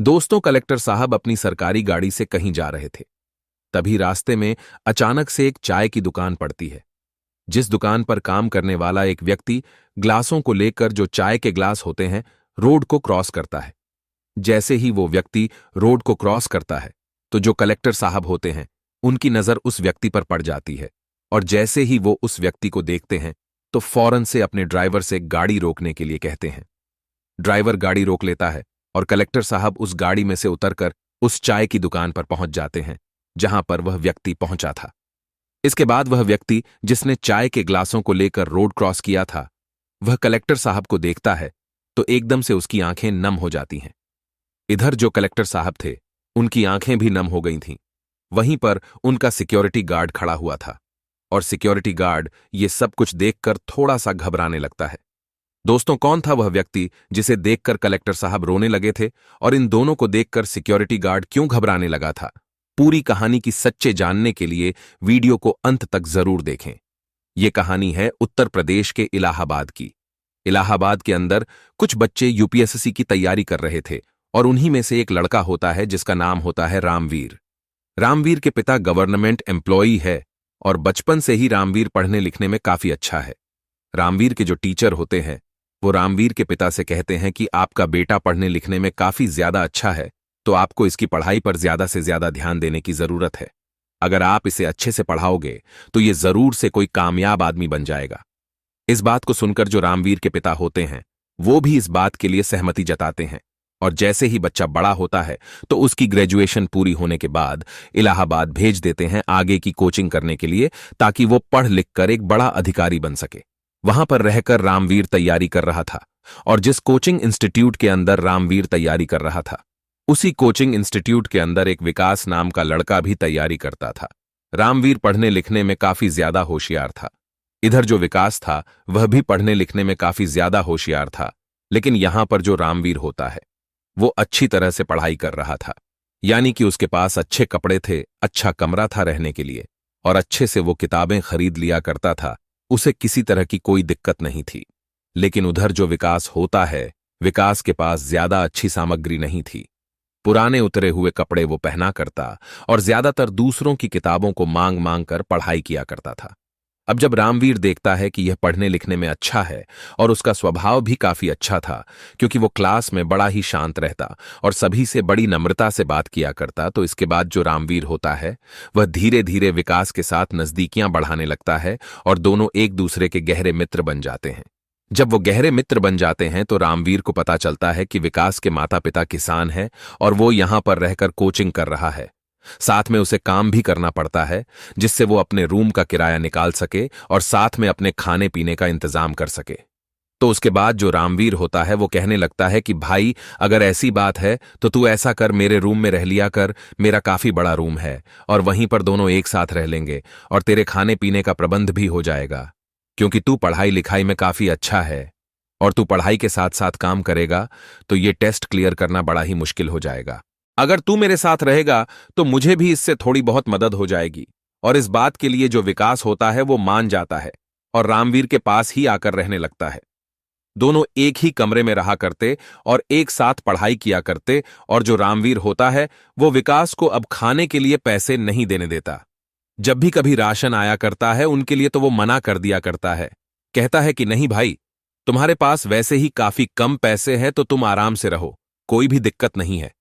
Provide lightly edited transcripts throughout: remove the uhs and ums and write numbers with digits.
दोस्तों, कलेक्टर साहब अपनी सरकारी गाड़ी से कहीं जा रहे थे। तभी रास्ते में अचानक से एक चाय की दुकान पड़ती है, जिस दुकान पर काम करने वाला एक व्यक्ति ग्लासों को लेकर, जो चाय के ग्लास होते हैं, रोड को क्रॉस करता है। जैसे ही वो व्यक्ति रोड को क्रॉस करता है, तो जो कलेक्टर साहब होते हैं, उनकी नजर उस व्यक्ति पर पड़ जाती है। और जैसे ही वो उस व्यक्ति को देखते हैं, तो फौरन से अपने ड्राइवर से गाड़ी रोकने के लिए कहते हैं। ड्राइवर गाड़ी रोक लेता है और कलेक्टर साहब उस गाड़ी में से उतरकर उस चाय की दुकान पर पहुंच जाते हैं, जहां पर वह व्यक्ति पहुंचा था। इसके बाद वह व्यक्ति, जिसने चाय के ग्लासों को लेकर रोड क्रॉस किया था, वह कलेक्टर साहब को देखता है तो एकदम से उसकी आंखें नम हो जाती हैं। इधर जो कलेक्टर साहब थे, उनकी आंखें भी नम हो गई थीं। वहीं पर उनका सिक्योरिटी गार्ड खड़ा हुआ था, और सिक्योरिटी गार्ड ये सब कुछ देखकर थोड़ा सा घबराने लगता है। दोस्तों, कौन था वह व्यक्ति जिसे देखकर कलेक्टर साहब रोने लगे थे, और इन दोनों को देखकर सिक्योरिटी गार्ड क्यों घबराने लगा था? पूरी कहानी की सच्चे जानने के लिए वीडियो को अंत तक जरूर देखें। ये कहानी है उत्तर प्रदेश के इलाहाबाद की। इलाहाबाद के अंदर कुछ बच्चे यूपीएससी की तैयारी कर रहे थे, और उन्हीं में से एक लड़का होता है जिसका नाम होता है रामवीर। रामवीर के पिता गवर्नमेंट एम्प्लॉई है, और बचपन से ही रामवीर पढ़ने लिखने में काफी अच्छा है। रामवीर के जो टीचर होते हैं, वो रामवीर के पिता से कहते हैं कि आपका बेटा पढ़ने लिखने में काफी ज्यादा अच्छा है, तो आपको इसकी पढ़ाई पर ज्यादा से ज्यादा ध्यान देने की जरूरत है। अगर आप इसे अच्छे से पढ़ाओगे तो ये जरूर से कोई कामयाब आदमी बन जाएगा। इस बात को सुनकर जो रामवीर के पिता होते हैं, वो भी इस बात के लिए सहमति जताते हैं। और जैसे ही बच्चा बड़ा होता है, तो उसकी ग्रेजुएशन पूरी होने के बाद इलाहाबाद भेज देते हैं आगे की कोचिंग करने के लिए, ताकि वो पढ़ लिख कर एक बड़ा अधिकारी बन सके। वहां पर रहकर रामवीर तैयारी कर रहा था, और जिस कोचिंग इंस्टीट्यूट के अंदर रामवीर तैयारी कर रहा था, उसी कोचिंग इंस्टीट्यूट के अंदर एक विकास नाम का लड़का भी तैयारी करता था। रामवीर पढ़ने लिखने में काफी ज्यादा होशियार था। इधर जो विकास था, वह भी पढ़ने लिखने में काफी ज्यादा होशियार था। लेकिन यहां पर जो रामवीर होता है, वो अच्छी तरह से पढ़ाई कर रहा था। यानी कि उसके पास अच्छे कपड़े थे, अच्छा कमरा था रहने के लिए, और अच्छे से वो किताबें खरीद लिया करता था। उसे किसी तरह की कोई दिक्कत नहीं थी। लेकिन उधर जो विकास होता है, विकास के पास ज्यादा अच्छी सामग्री नहीं थी। पुराने उतरे हुए कपड़े वो पहना करता, और ज्यादातर दूसरों की किताबों को मांग मांग कर पढ़ाई किया करता था। अब जब रामवीर देखता है कि यह पढ़ने लिखने में अच्छा है, और उसका स्वभाव भी काफी अच्छा था, क्योंकि वो क्लास में बड़ा ही शांत रहता और सभी से बड़ी नम्रता से बात किया करता, तो इसके बाद जो रामवीर होता है, वह धीरे धीरे विकास के साथ नजदीकियां बढ़ाने लगता है, और दोनों एक दूसरे के गहरे मित्र बन जाते हैं। जब वो गहरे मित्र बन जाते हैं, तो रामवीर को पता चलता है कि विकास के माता पिता किसान हैं, और वो यहां पर रहकर कोचिंग कर रहा है। साथ में उसे काम भी करना पड़ता है, जिससे वो अपने रूम का किराया निकाल सके और साथ में अपने खाने पीने का इंतजाम कर सके। तो उसके बाद जो रामवीर होता है, वो कहने लगता है कि भाई, अगर ऐसी बात है तो तू ऐसा कर, मेरे रूम में रह लिया कर। मेरा काफी बड़ा रूम है, और वहीं पर दोनों एक साथ रह लेंगे, और तेरे खाने पीने का प्रबंध भी हो जाएगा। क्योंकि तू पढ़ाई लिखाई में काफी अच्छा है, और तू पढ़ाई के साथ साथ काम करेगा, तो ये टेस्ट क्लियर करना बड़ा ही मुश्किल हो जाएगा। अगर तू मेरे साथ रहेगा तो मुझे भी इससे थोड़ी बहुत मदद हो जाएगी। और इस बात के लिए जो विकास होता है, वो मान जाता है, और रामवीर के पास ही आकर रहने लगता है। दोनों एक ही कमरे में रहा करते और एक साथ पढ़ाई किया करते। और जो रामवीर होता है, वो विकास को अब खाने के लिए पैसे नहीं देने देता। जब भी कभी राशन आया करता है उनके लिए, तो वो मना कर दिया करता है। कहता है कि नहीं भाई, तुम्हारे पास वैसे ही काफी कम पैसे हैं, तो तुम आराम से रहो, कोई भी दिक्कत नहीं है।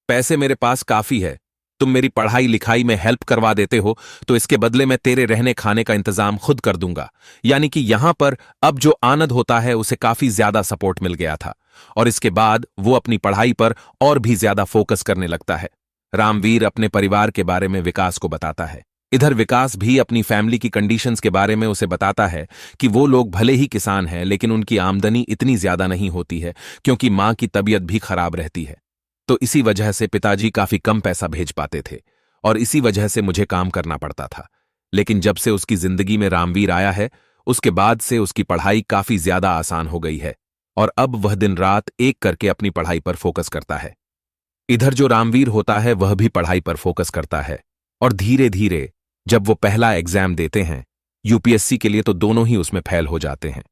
पैसे मेरे पास काफी है, तुम मेरी पढ़ाई लिखाई में हेल्प करवा देते हो, तो इसके बदले मैं तेरे रहने खाने का इंतजाम खुद कर दूंगा। यानी कि यहां पर अब जो आनंद होता है, उसे काफी ज्यादा सपोर्ट मिल गया था, और इसके बाद वो अपनी पढ़ाई पर और भी ज्यादा फोकस करने लगता है। रामवीर अपने परिवार के बारे में विकास को बताता है। इधर विकास भी अपनी फैमिली की कंडीशंस के बारे में उसे बताता है कि वो लोग भले ही किसान हैं, लेकिन उनकी आमदनी इतनी ज्यादा नहीं होती है, क्योंकि मां की तबीयत भी खराब रहती है। तो इसी वजह से पिताजी काफी कम पैसा भेज पाते थे, और इसी वजह से मुझे काम करना पड़ता था। लेकिन जब से उसकी जिंदगी में रामवीर आया है, उसके बाद से उसकी पढ़ाई काफी ज्यादा आसान हो गई है, और अब वह दिन रात एक करके अपनी पढ़ाई पर फोकस करता है। इधर जो रामवीर होता है, वह भी पढ़ाई पर फोकस करता है, और धीरे धीरे जब वो पहला एग्जाम देते हैं यूपीएससी के लिए, तो दोनों ही उसमें फेल हो जाते हैं।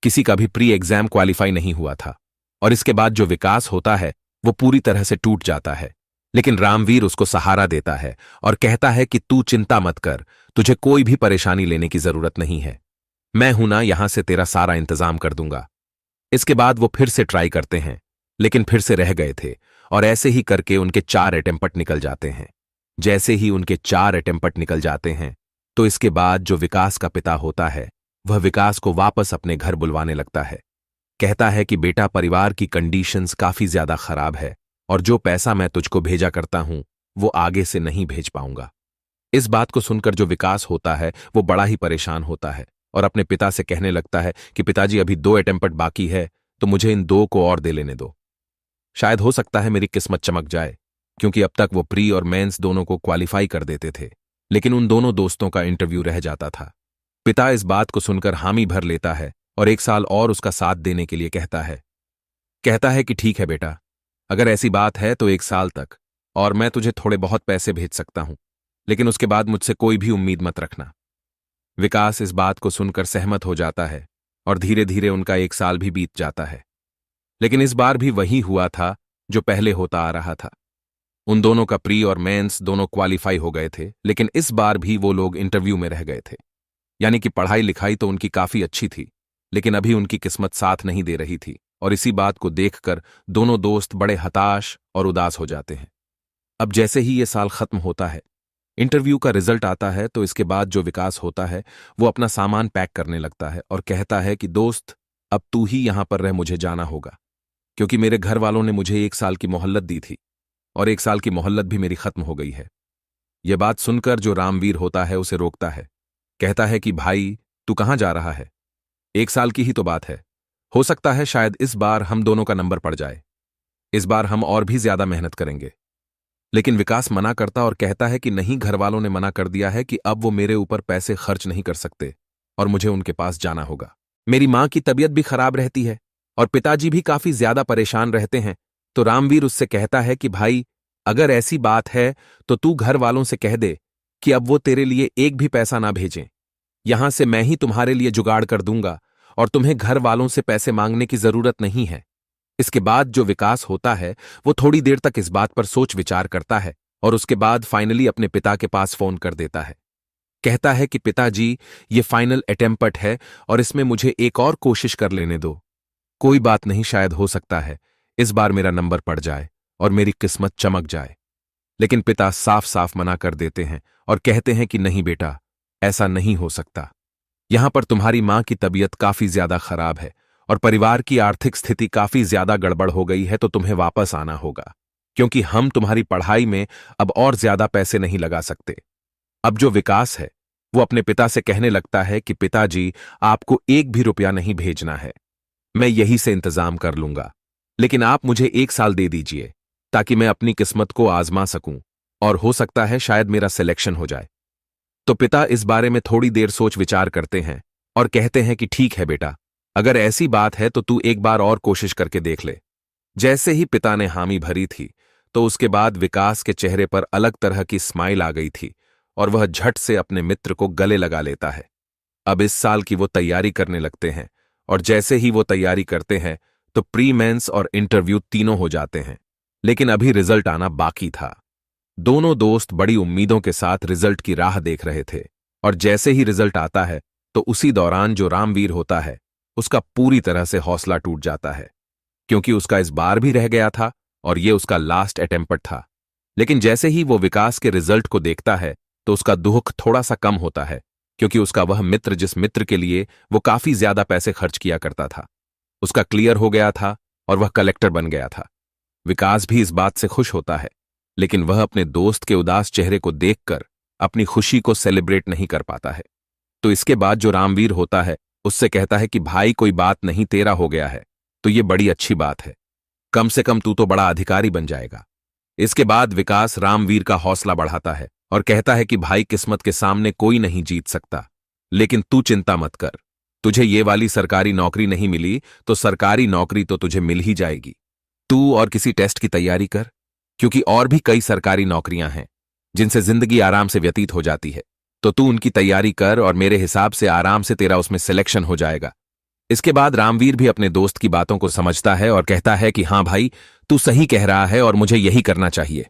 किसी का भी प्री एग्जाम क्वालिफाई नहीं हुआ था। और इसके बाद जो विकास होता है, वो पूरी तरह से टूट जाता है। लेकिन रामवीर उसको सहारा देता है और कहता है कि तू चिंता मत कर, तुझे कोई भी परेशानी लेने की जरूरत नहीं है, मैं हूं ना, यहां से तेरा सारा इंतजाम कर दूंगा। इसके बाद वो फिर से ट्राई करते हैं, लेकिन फिर से रह गए थे और ऐसे ही करके उनके 4 अटेम्प्ट निकल जाते हैं। जैसे ही उनके 4 अटेम्प्ट निकल जाते हैं तो इसके बाद जो विकास का पिता होता है वह विकास को वापस अपने घर बुलवाने लगता है। कहता है कि बेटा, परिवार की कंडीशंस काफी ज्यादा खराब है और जो पैसा मैं तुझको भेजा करता हूं वो आगे से नहीं भेज पाऊंगा। इस बात को सुनकर जो विकास होता है वो बड़ा ही परेशान होता है और अपने पिता से कहने लगता है कि पिताजी, अभी 2 अटेम्प्ट बाकी है तो मुझे इन 2 को और दे लेने दो। शायद हो सकता है मेरी किस्मत चमक जाए, क्योंकि अब तक वो प्री और मेंस दोनों को क्वालिफाई कर देते थे, लेकिन उन दोनों दोस्तों का इंटरव्यू रह जाता था। पिता इस बात को सुनकर हामी भर लेता है और 1 साल और उसका साथ देने के लिए कहता है कि ठीक है बेटा, अगर ऐसी बात है तो 1 साल तक, और मैं तुझे थोड़े बहुत पैसे भेज सकता हूं, लेकिन उसके बाद मुझसे कोई भी उम्मीद मत रखना। विकास इस बात को सुनकर सहमत हो जाता है और धीरे धीरे उनका 1 साल भी बीत जाता है। लेकिन इस बार भी वही हुआ था जो पहले होता आ रहा था। उन दोनों का प्री और मेंस दोनों क्वालिफाई हो गए थे, लेकिन इस बार भी वो लोग इंटरव्यू में रह गए थे। यानी कि पढ़ाई लिखाई तो उनकी काफी अच्छी थी, लेकिन अभी उनकी किस्मत साथ नहीं दे रही थी, और इसी बात को देखकर दोनों दोस्त बड़े हताश और उदास हो जाते हैं। अब जैसे ही ये साल खत्म होता है, इंटरव्यू का रिजल्ट आता है, तो इसके बाद जो विकास होता है वो अपना सामान पैक करने लगता है और कहता है कि दोस्त, अब तू ही यहां पर रह, मुझे जाना होगा, क्योंकि मेरे घर वालों ने मुझे 1 साल की मोहल्लत दी थी और 1 साल की मोहल्लत भी मेरी खत्म हो गई है। यह बात सुनकर जो रामवीर होता है उसे रोकता है। कहता है कि भाई, तू कहां जा रहा है? 1 साल की ही तो बात है, हो सकता है शायद इस बार हम दोनों का नंबर पड़ जाए, इस बार हम और भी ज्यादा मेहनत करेंगे। लेकिन विकास मना करता और कहता है कि नहीं, घर वालों ने मना कर दिया है कि अब वो मेरे ऊपर पैसे खर्च नहीं कर सकते और मुझे उनके पास जाना होगा। मेरी मां की तबीयत भी खराब रहती है और पिताजी भी काफी ज्यादा परेशान रहते हैं। तो रामवीर उससे कहता है कि भाई, अगर ऐसी बात है तो तू घर वालों से कह दे कि अब वो तेरे लिए एक भी पैसा ना भेजें, यहां से मैं ही तुम्हारे लिए जुगाड़ कर दूंगा और तुम्हें घर वालों से पैसे मांगने की जरूरत नहीं है। इसके बाद जो विकास होता है वो थोड़ी देर तक इस बात पर सोच विचार करता है और उसके बाद फाइनली अपने पिता के पास फोन कर देता है। कहता है कि पिताजी, ये फाइनल अटेम्प्ट है और इसमें मुझे एक और कोशिश कर लेने दो। कोई बात नहीं, शायद हो सकता है इस बार मेरा नंबर पड़ जाए और मेरी किस्मत चमक जाए। लेकिन पिता साफ साफ मना कर देते हैं और कहते हैं कि नहीं बेटा, ऐसा नहीं हो सकता। यहां पर तुम्हारी मां की तबीयत काफी ज्यादा खराब है और परिवार की आर्थिक स्थिति काफी ज्यादा गड़बड़ हो गई है, तो तुम्हें वापस आना होगा, क्योंकि हम तुम्हारी पढ़ाई में अब और ज्यादा पैसे नहीं लगा सकते। अब जो विकास है वो अपने पिता से कहने लगता है कि पिताजी, आपको 1 भी रुपया नहीं भेजना है, मैं यही से इंतजाम कर लूंगा, लेकिन आप मुझे 1 साल दे दीजिए ताकि मैं अपनी किस्मत को आजमा सकूं और हो सकता है शायद मेरा सिलेक्शन हो जाए। तो पिता इस बारे में थोड़ी देर सोच विचार करते हैं और कहते हैं कि ठीक है बेटा, अगर ऐसी बात है तो तू एक बार और कोशिश करके देख ले। जैसे ही पिता ने हामी भरी थी तो उसके बाद विकास के चेहरे पर अलग तरह की स्माइल आ गई थी और वह झट से अपने मित्र को गले लगा लेता है। अब इस साल की वो तैयारी करने लगते हैं और जैसे ही वो तैयारी करते हैं तो प्री मेंस और इंटरव्यू तीनों हो जाते हैं, लेकिन अभी रिजल्ट आना बाकी था। दोनों दोस्त बड़ी उम्मीदों के साथ रिजल्ट की राह देख रहे थे और जैसे ही रिजल्ट आता है तो उसी दौरान जो रामवीर होता है उसका पूरी तरह से हौसला टूट जाता है, क्योंकि उसका इस बार भी रह गया था और ये उसका लास्ट अटेम्प्ट था। लेकिन जैसे ही वो विकास के रिजल्ट को देखता है तो उसका दुख थोड़ा सा कम होता है, क्योंकि उसका वह मित्र, जिस मित्र के लिए वो काफी ज्यादा पैसे खर्च किया करता था, उसका क्लियर हो गया था और वह कलेक्टर बन गया था। विकास भी इस बात से खुश होता है, लेकिन वह अपने दोस्त के उदास चेहरे को देखकर अपनी खुशी को सेलिब्रेट नहीं कर पाता है। तो इसके बाद जो रामवीर होता है उससे कहता है कि भाई, कोई बात नहीं, तेरा हो गया है तो ये बड़ी अच्छी बात है, कम से कम तू तो बड़ा अधिकारी बन जाएगा। इसके बाद विकास रामवीर का हौसला बढ़ाता है और कहता है कि भाई, किस्मत के सामने कोई नहीं जीत सकता, लेकिन तू चिंता मत कर, तुझे ये वाली सरकारी नौकरी नहीं मिली तो सरकारी नौकरी तो तुझे मिल ही जाएगी। तू और किसी टेस्ट की तैयारी कर, क्योंकि और भी कई सरकारी नौकरियां हैं जिनसे जिंदगी आराम से व्यतीत हो जाती है, तो तू उनकी तैयारी कर और मेरे हिसाब से आराम से तेरा उसमें सिलेक्शन हो जाएगा। इसके बाद रामवीर भी अपने दोस्त की बातों को समझता है और कहता है कि हाँ भाई, तू सही कह रहा है और मुझे यही करना चाहिए।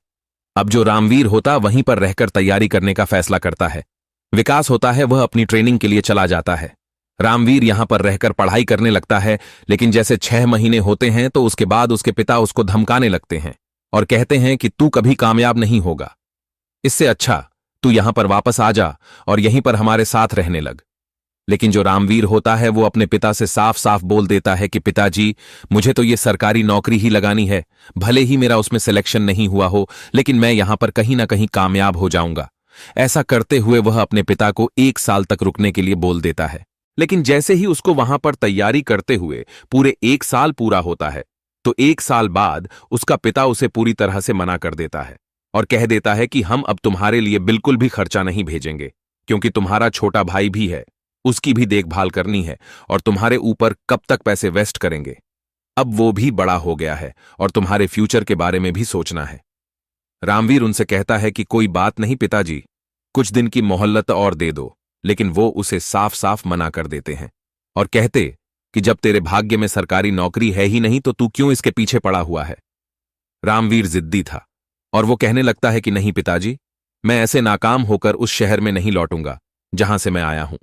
अब जो रामवीर होता वहीं पर रहकर तैयारी करने का फैसला करता है। विकास होता है वह अपनी ट्रेनिंग के लिए चला जाता है। रामवीर यहां पर रहकर पढ़ाई करने लगता है, लेकिन जैसे 6 महीने होते हैं तो उसके बाद उसके पिता उसको धमकाने लगते हैं और कहते हैं कि तू कभी कामयाब नहीं होगा। इससे अच्छा तू यहां पर वापस आ जा और यहीं पर हमारे साथ रहने लग। लेकिन जो रामवीर होता है वो अपने पिता से साफ साफ बोल देता है कि पिताजी, मुझे तो ये सरकारी नौकरी ही लगानी है, भले ही मेरा उसमें सिलेक्शन नहीं हुआ हो, लेकिन मैं यहां पर कहीं ना कहीं कामयाब हो जाऊंगा। ऐसा करते हुए वह अपने पिता को 1 साल तक रुकने के लिए बोल देता है। लेकिन जैसे ही उसको वहां पर तैयारी करते हुए पूरे 1 साल पूरा होता है, तो 1 साल बाद उसका पिता उसे पूरी तरह से मना कर देता है और कह देता है कि हम अब तुम्हारे लिए बिल्कुल भी खर्चा नहीं भेजेंगे, क्योंकि तुम्हारा छोटा भाई भी है, उसकी भी देखभाल करनी है और तुम्हारे ऊपर कब तक पैसे वेस्ट करेंगे। अब वो भी बड़ा हो गया है और तुम्हारे फ्यूचर के बारे में भी सोचना है। रामवीर उनसे कहता है कि कोई बात नहीं पिताजी, कुछ दिन की मोहलत और दे दो, लेकिन वो उसे साफ साफ मना कर देते हैं और कहते कि जब तेरे भाग्य में सरकारी नौकरी है ही नहीं तो तू क्यों इसके पीछे पड़ा हुआ है। रामवीर जिद्दी था और वो कहने लगता है कि नहीं पिताजी, मैं ऐसे नाकाम होकर उस शहर में नहीं लौटूंगा जहां से मैं आया हूं।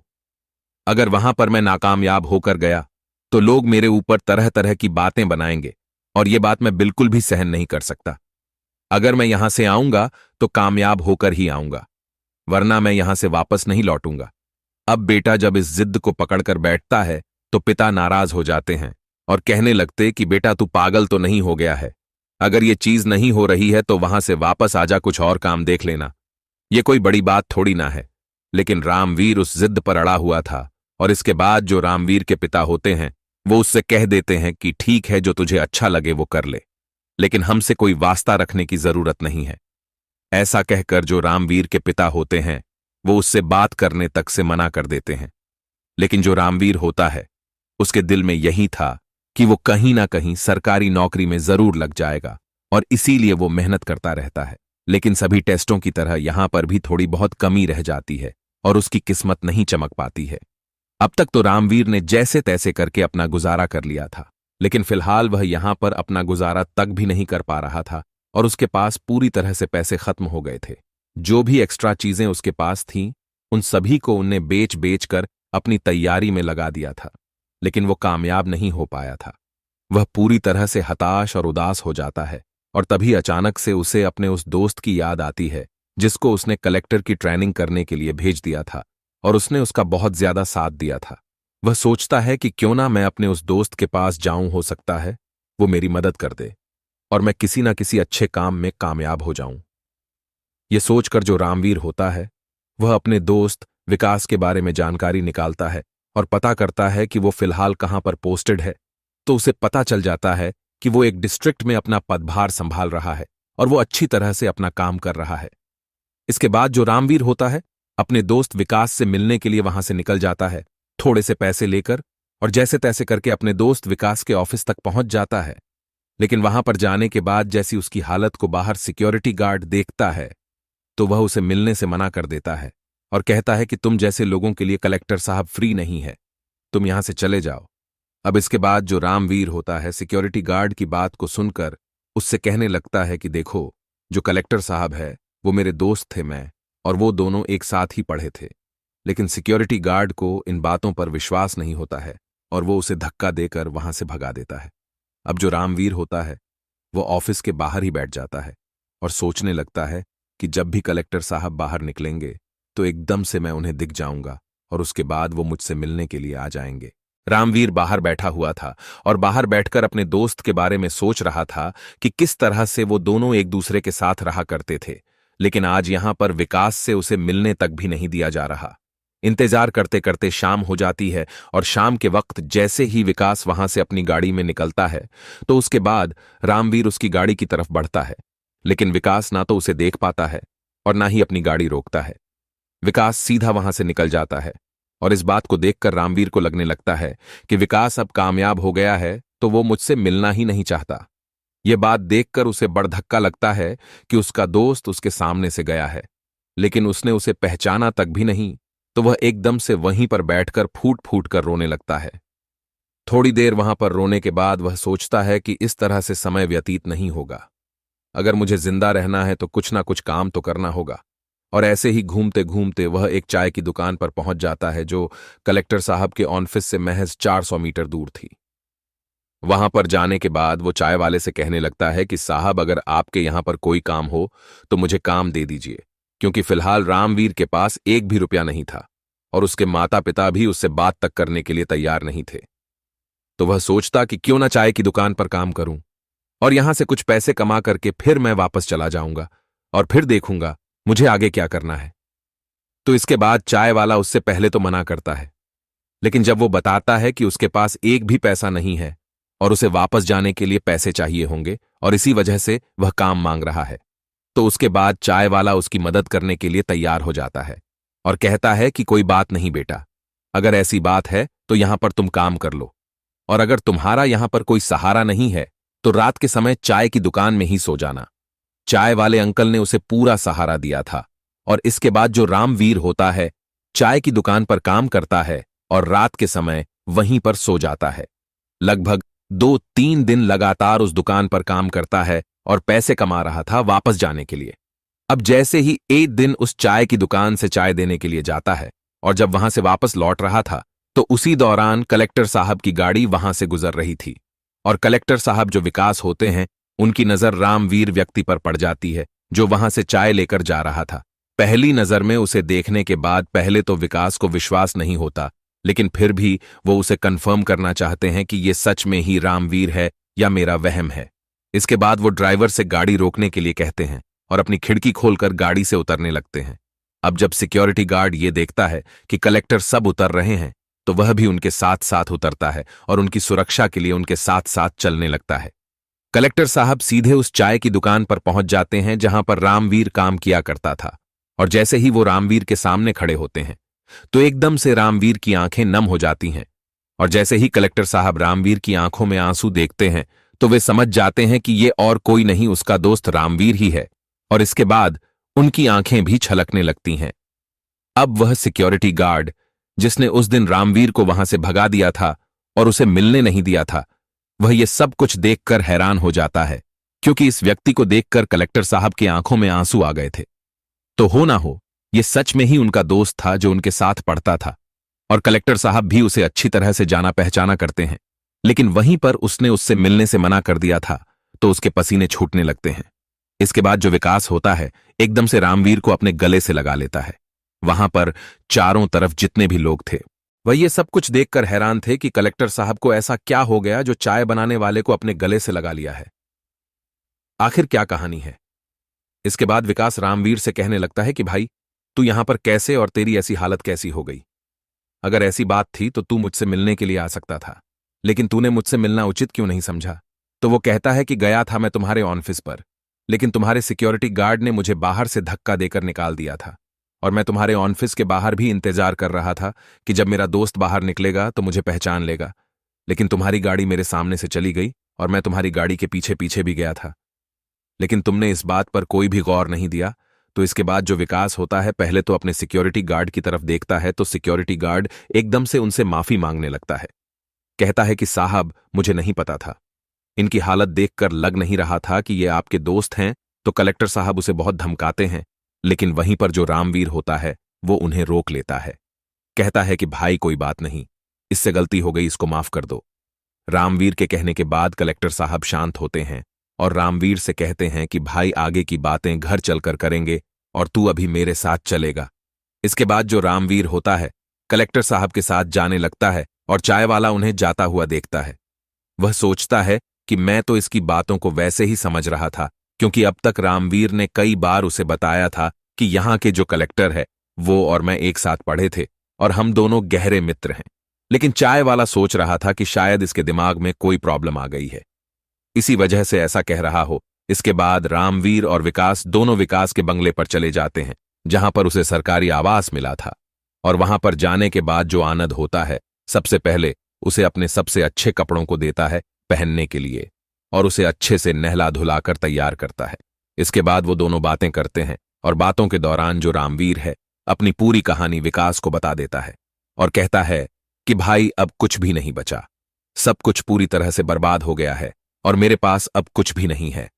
अगर वहां पर मैं नाकामयाब होकर गया तो लोग मेरे ऊपर तरह तरह की बातें बनाएंगे और ये बात मैं बिल्कुल भी सहन नहीं कर सकता। अगर मैं यहां से आऊंगा तो कामयाब होकर ही आऊंगा, वरना मैं यहां से वापस नहीं लौटूंगा। अब बेटा जब इस जिद को पकड़कर बैठता है तो पिता नाराज हो जाते हैं और कहने लगते कि बेटा तू पागल तो नहीं हो गया है, अगर ये चीज नहीं हो रही है तो वहां से वापस आजा, कुछ और काम देख लेना, ये कोई बड़ी बात थोड़ी ना है। लेकिन रामवीर उस जिद पर अड़ा हुआ था और इसके बाद जो रामवीर के पिता होते हैं वो उससे कह देते हैं कि ठीक है, जो तुझे अच्छा लगे वो कर ले, लेकिन हमसे कोई वास्ता रखने की जरूरत नहीं है। ऐसा कहकर जो रामवीर के पिता होते हैं वो उससे बात करने तक से मना कर देते हैं। लेकिन जो रामवीर होता है उसके दिल में यही था कि वो कहीं ना कहीं सरकारी नौकरी में जरूर लग जाएगा और इसीलिए वो मेहनत करता रहता है। लेकिन सभी टेस्टों की तरह यहां पर भी थोड़ी बहुत कमी रह जाती है और उसकी किस्मत नहीं चमक पाती है। अब तक तो रामवीर ने जैसे तैसे करके अपना गुजारा कर लिया था, लेकिन फिलहाल वह यहां पर अपना गुजारा तक भी नहीं कर पा रहा था और उसके पास पूरी तरह से पैसे खत्म हो गए थे। जो भी एक्स्ट्रा चीजें उसके पास थीं, उन सभी को उनने बेच बेच कर अपनी तैयारी में लगा दिया था, लेकिन वो कामयाब नहीं हो पाया था। वह पूरी तरह से हताश और उदास हो जाता है और तभी अचानक से उसे अपने उस दोस्त की याद आती है जिसको उसने कलेक्टर की ट्रेनिंग करने के लिए भेज दिया था और उसने उसका बहुत ज्यादा साथ दिया था। वह सोचता है कि क्यों ना मैं अपने उस दोस्त के पास जाऊं, हो सकता है वो मेरी मदद कर दे और मैं किसी ना किसी अच्छे काम में कामयाब हो जाऊं। ये सोचकर जो रामवीर होता है वह अपने दोस्त विकास के बारे में जानकारी निकालता है और पता करता है कि वो फिलहाल कहां पर पोस्टेड है। तो उसे पता चल जाता है कि वो एक डिस्ट्रिक्ट में अपना पदभार संभाल रहा है और वो अच्छी तरह से अपना काम कर रहा है। इसके बाद जो रामवीर होता है अपने दोस्त विकास से मिलने के लिए वहां से निकल जाता है थोड़े से पैसे लेकर और जैसे तैसे करके अपने दोस्त विकास के ऑफिस तक पहुंच जाता है। लेकिन वहां पर जाने के बाद जैसी उसकी हालत को बाहर सिक्योरिटी गार्ड देखता है तो वह उसे मिलने से मना कर देता है और कहता है कि तुम जैसे लोगों के लिए कलेक्टर साहब फ्री नहीं है, तुम यहां से चले जाओ। अब इसके बाद जो रामवीर होता है सिक्योरिटी गार्ड की बात को सुनकर उससे कहने लगता है कि देखो, जो कलेक्टर साहब है वो मेरे दोस्त थे, मैं और वो दोनों एक साथ ही पढ़े थे। लेकिन सिक्योरिटी गार्ड को इन बातों पर विश्वास नहीं होता है और वो उसे धक्का देकर वहां से भगा देता है। अब जो रामवीर होता है वो ऑफिस के बाहर ही बैठ जाता है और सोचने लगता है कि जब भी कलेक्टर साहब बाहर निकलेंगे तो एकदम से मैं उन्हें दिख जाऊंगा और उसके बाद वो मुझसे मिलने के लिए आ जाएंगे। रामवीर बाहर बैठा हुआ था और बाहर बैठकर अपने दोस्त के बारे में सोच रहा था कि किस तरह से वो दोनों एक दूसरे के साथ रहा करते थे। लेकिन आज यहां पर विकास से उसे मिलने तक भी नहीं दिया जा रहा। इंतजार करते करते शाम हो जाती है और शाम के वक्त जैसे ही विकास वहां से अपनी गाड़ी में निकलता है तो उसके बाद रामवीर उसकी गाड़ी की तरफ बढ़ता है। लेकिन विकास ना तो उसे देख पाता है और ना ही अपनी गाड़ी रोकता है। विकास सीधा वहां से निकल जाता है और इस बात को देखकर रामवीर को लगने लगता है कि विकास अब कामयाब हो गया है तो वो मुझसे मिलना ही नहीं चाहता। ये बात देखकर उसे बड़ धक्का लगता है कि उसका दोस्त उसके सामने से गया है, लेकिन उसने उसे पहचाना तक भी नहीं। तो वह एकदम से वहीं पर बैठकर फूट फूट कर रोने लगता है। थोड़ी देर वहां पर रोने के बाद वह सोचता है कि इस तरह से समय व्यतीत नहीं होगा। अगर मुझे जिंदा रहना है तो कुछ ना कुछ काम तो करना होगा। और ऐसे ही घूमते घूमते वह एक चाय की दुकान पर पहुंच जाता है जो कलेक्टर साहब के ऑफिस से महज 400 मीटर दूर थी। वहां पर जाने के बाद वो चाय वाले से कहने लगता है कि साहब, अगर आपके यहां पर कोई काम हो तो मुझे काम दे दीजिए, क्योंकि फिलहाल रामवीर के पास एक भी रुपया नहीं था और उसके माता पिता भी उससे बात तक करने के लिए तैयार नहीं थे। तो वह सोचता कि क्यों ना चाय की दुकान पर काम करूं और यहां से कुछ पैसे कमा करके फिर मैं वापस चला जाऊंगा और फिर देखूंगा मुझे आगे क्या करना है। तो इसके बाद चाय वाला उससे पहले तो मना करता है, लेकिन जब वो बताता है कि उसके पास एक भी पैसा नहीं है और उसे वापस जाने के लिए पैसे चाहिए होंगे और इसी वजह से वह काम मांग रहा है, तो उसके बाद चाय वाला उसकी मदद करने के लिए तैयार हो जाता है और कहता है कि कोई बात नहीं बेटा, अगर ऐसी बात है तो यहां पर तुम काम कर लो, और अगर तुम्हारा यहां पर कोई सहारा नहीं है तो रात के समय चाय की दुकान में ही सो जाना। चाय वाले अंकल ने उसे पूरा सहारा दिया था और इसके बाद जो रामवीर होता है चाय की दुकान पर काम करता है और रात के समय वहीं पर सो जाता है। लगभग 2-3 दिन लगातार उस दुकान पर काम करता है और पैसे कमा रहा था वापस जाने के लिए। अब जैसे ही एक दिन उस चाय की दुकान से चाय देने के लिए जाता है और जब वहां से वापस लौट रहा था तो उसी दौरान कलेक्टर साहब की गाड़ी वहां से गुजर रही थी और कलेक्टर साहब जो विकास होते हैं उनकी नजर रामवीर व्यक्ति पर पड़ जाती है जो वहां से चाय लेकर जा रहा था। पहली नजर में उसे देखने के बाद पहले तो विकास को विश्वास नहीं होता, लेकिन फिर भी वो उसे कंफर्म करना चाहते हैं कि ये सच में ही रामवीर है या मेरा वहम है। इसके बाद वो ड्राइवर से गाड़ी रोकने के लिए कहते हैं और अपनी खिड़की खोलकर गाड़ी से उतरने लगते हैं। अब जब सिक्योरिटी गार्ड ये देखता है कि कलेक्टर सब उतर रहे हैं तो वह भी उनके साथ साथ उतरता है और उनकी सुरक्षा के लिए उनके साथ साथ चलने लगता है। कलेक्टर साहब सीधे उस चाय की दुकान पर पहुंच जाते हैं जहां पर रामवीर काम किया करता था, और जैसे ही वो रामवीर के सामने खड़े होते हैं तो एकदम से रामवीर की आंखें नम हो जाती हैं, और जैसे ही कलेक्टर साहब रामवीर की आंखों में आंसू देखते हैं तो वे समझ जाते हैं कि ये और कोई नहीं उसका दोस्त रामवीर ही है, और इसके बाद उनकी आंखें भी छलकने लगती हैं। अब वह सिक्योरिटी गार्ड जिसने उस दिन रामवीर को वहां से भगा दिया था और उसे मिलने नहीं दिया था, वह ये सब कुछ देखकर हैरान हो जाता है, क्योंकि इस व्यक्ति को देखकर कलेक्टर साहब की आंखों में आंसू आ गए थे। तो हो ना हो ये सच में ही उनका दोस्त था जो उनके साथ पढ़ता था, और कलेक्टर साहब भी उसे अच्छी तरह से जाना पहचाना करते हैं, लेकिन वहीं पर उसने उससे मिलने से मना कर दिया था तो उसके पसीने छूटने लगते हैं। इसके बाद जो विकास होता है एकदम से रामवीर को अपने गले से लगा लेता है। वहां पर चारों तरफ जितने भी लोग थे वह ये सब कुछ देखकर हैरान थे कि कलेक्टर साहब को ऐसा क्या हो गया जो चाय बनाने वाले को अपने गले से लगा लिया है। आखिर क्या कहानी है? इसके बाद विकास रामवीर से कहने लगता है कि भाई, तू यहां पर कैसे और तेरी ऐसी हालत कैसी हो गई? अगर ऐसी बात थी तो तू मुझसे मिलने के लिए आ सकता था, लेकिन तूने मुझसे मिलना उचित क्यों नहीं समझा? तो वो कहता है कि गया था मैं तुम्हारे ऑफिस पर, लेकिन तुम्हारे सिक्योरिटी गार्ड ने मुझे बाहर से धक्का देकर निकाल दिया था, और मैं तुम्हारे ऑफिस के बाहर भी इंतजार कर रहा था कि जब मेरा दोस्त बाहर निकलेगा तो मुझे पहचान लेगा, लेकिन तुम्हारी गाड़ी मेरे सामने से चली गई और मैं तुम्हारी गाड़ी के पीछे पीछे भी गया था, लेकिन तुमने इस बात पर कोई भी गौर नहीं दिया। तो इसके बाद जो विकास होता है पहले तो अपने सिक्योरिटी गार्ड की तरफ देखता है तो सिक्योरिटी गार्ड एकदम से उनसे माफी मांगने लगता है। कहता है कि साहब, मुझे नहीं पता था, इनकी हालत देखकर लग नहीं रहा था कि ये आपके दोस्त हैं। तो कलेक्टर साहब उसे बहुत धमकाते हैं, लेकिन वहीं पर जो रामवीर होता है वो उन्हें रोक लेता है। कहता है कि भाई कोई बात नहीं, इससे गलती हो गई, इसको माफ कर दो। रामवीर के कहने के बाद कलेक्टर साहब शांत होते हैं और रामवीर से कहते हैं कि भाई आगे की बातें घर चलकर करेंगे और तू अभी मेरे साथ चलेगा। इसके बाद जो रामवीर होता है कलेक्टर साहब के साथ जाने लगता है और चाय वाला उन्हें जाता हुआ देखता है। वह सोचता है कि मैं तो इसकी बातों को वैसे ही समझ रहा था, क्योंकि अब तक रामवीर ने कई बार उसे बताया था कि यहाँ के जो कलेक्टर है वो और मैं एक साथ पढ़े थे और हम दोनों गहरे मित्र हैं। लेकिन चाय वाला सोच रहा था कि शायद इसके दिमाग में कोई प्रॉब्लम आ गई है, इसी वजह से ऐसा कह रहा हो। इसके बाद रामवीर और विकास दोनों विकास के बंगले पर चले जाते हैं जहां पर उसे सरकारी आवास मिला था, और वहां पर जाने के बाद जो आनंद होता है, सबसे पहले उसे अपने सबसे अच्छे कपड़ों को देता है पहनने के लिए और उसे अच्छे से नहला धुलाकर तैयार करता है। इसके बाद वो दोनों बातें करते हैं और बातों के दौरान जो रामवीर है अपनी पूरी कहानी विकास को बता देता है और कहता है कि भाई अब कुछ भी नहीं बचा, सब कुछ पूरी तरह से बर्बाद हो गया है और मेरे पास अब कुछ भी नहीं है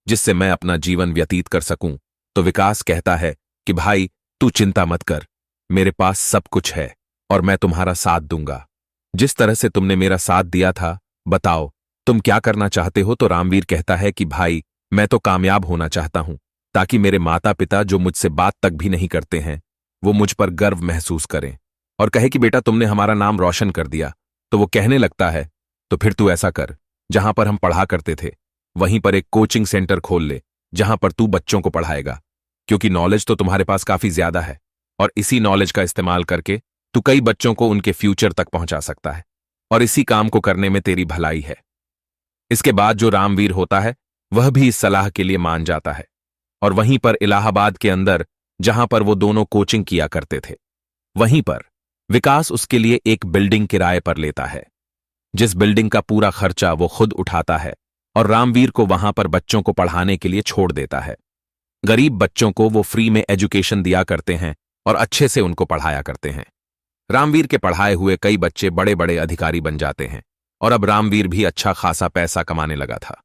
जिससे मैं अपना जीवन व्यतीत कर सकूं। तो विकास कहता है कि भाई, तू चिंता मत कर, मेरे पास सब कुछ है और मैं तुम्हारा साथ दूंगा, जिस तरह से तुमने मेरा साथ दिया था। बताओ, तुम क्या करना चाहते हो? तो रामवीर कहता है कि भाई, मैं तो कामयाब होना चाहता हूं, ताकि मेरे माता पिता, जो मुझसे बात तक भी नहीं करते हैं, वो मुझ पर गर्व महसूस करें और कहे कि बेटा, तुमने हमारा नाम रोशन कर दिया। तो वो कहने लगता है, तो फिर तू ऐसा कर, जहां पर हम पढ़ा करते थे वहीं पर एक कोचिंग सेंटर खोल ले, जहां पर तू बच्चों को पढ़ाएगा, क्योंकि नॉलेज तो तुम्हारे पास काफी ज्यादा है और इसी नॉलेज का इस्तेमाल करके तू कई बच्चों को उनके फ्यूचर तक पहुंचा सकता है और इसी काम को करने में तेरी भलाई है। इसके बाद जो रामवीर होता है वह भी इस सलाह के लिए मान जाता है और वहीं पर इलाहाबाद के अंदर, जहां पर वो दोनों कोचिंग किया करते थे, वहीं पर विकास उसके लिए एक बिल्डिंग किराए पर लेता है, जिस बिल्डिंग का पूरा खर्चा वो खुद उठाता है और रामवीर को वहां पर बच्चों को पढ़ाने के लिए छोड़ देता है। गरीब बच्चों को वो फ्री में एजुकेशन दिया करते हैं और अच्छे से उनको पढ़ाया करते हैं। रामवीर के पढ़ाए हुए कई बच्चे बड़े बड़े अधिकारी बन जाते हैं और अब रामवीर भी अच्छा खासा पैसा कमाने लगा था।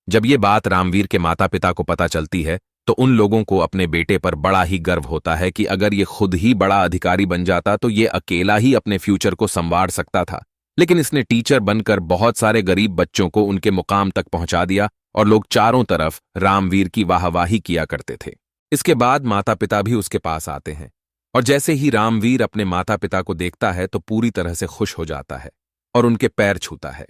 जब ये बात रामवीर के माता पिता को पता चलती है तो उन लोगों को अपने बेटे पर बड़ा ही गर्व होता है कि अगर ये खुद ही बड़ा अधिकारी बन जाता तो ये अकेला ही अपने फ्यूचर को संवार सकता था, लेकिन इसने टीचर बनकर बहुत सारे गरीब बच्चों को उनके मुकाम तक पहुंचा दिया और लोग चारों तरफ रामवीर की वाहवाही किया करते थे। इसके बाद माता पिता भी उसके पास आते हैं और जैसे ही रामवीर अपने माता पिता को देखता है तो पूरी तरह से खुश हो जाता है और उनके पैर छूता है।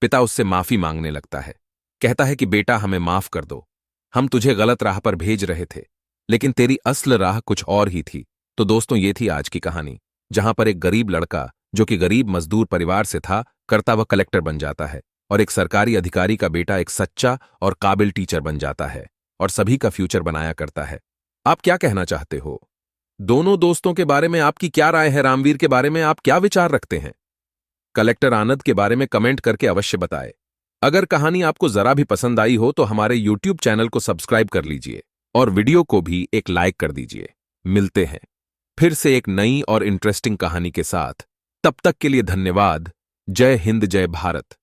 पिता उससे माफी मांगने लगता है, कहता है कि बेटा, हमें माफ कर दो, हम तुझे गलत राह पर भेज रहे थे, लेकिन तेरी असल राह कुछ और ही थी। तो दोस्तों, ये थी आज की कहानी, जहां पर एक गरीब लड़का जो कि गरीब मजदूर परिवार से था, करता वह कलेक्टर बन जाता है और एक सरकारी अधिकारी का बेटा एक सच्चा और काबिल टीचर बन जाता है और सभी का फ्यूचर बनाया करता है। आप क्या कहना चाहते हो? दोनों दोस्तों के बारे में आपकी क्या राय है? रामवीर के बारे में आप क्या विचार रखते हैं? कलेक्टर आनंद के बारे में कमेंट करके अवश्य बताएं। अगर कहानी आपको जरा भी पसंद आई हो तो हमारे YouTube चैनल को सब्सक्राइब कर लीजिए और वीडियो को भी एक लाइक कर दीजिए। मिलते हैं फिर से एक नई और इंटरेस्टिंग कहानी के साथ। तब तक के लिए धन्यवाद। जय हिंद, जय भारत।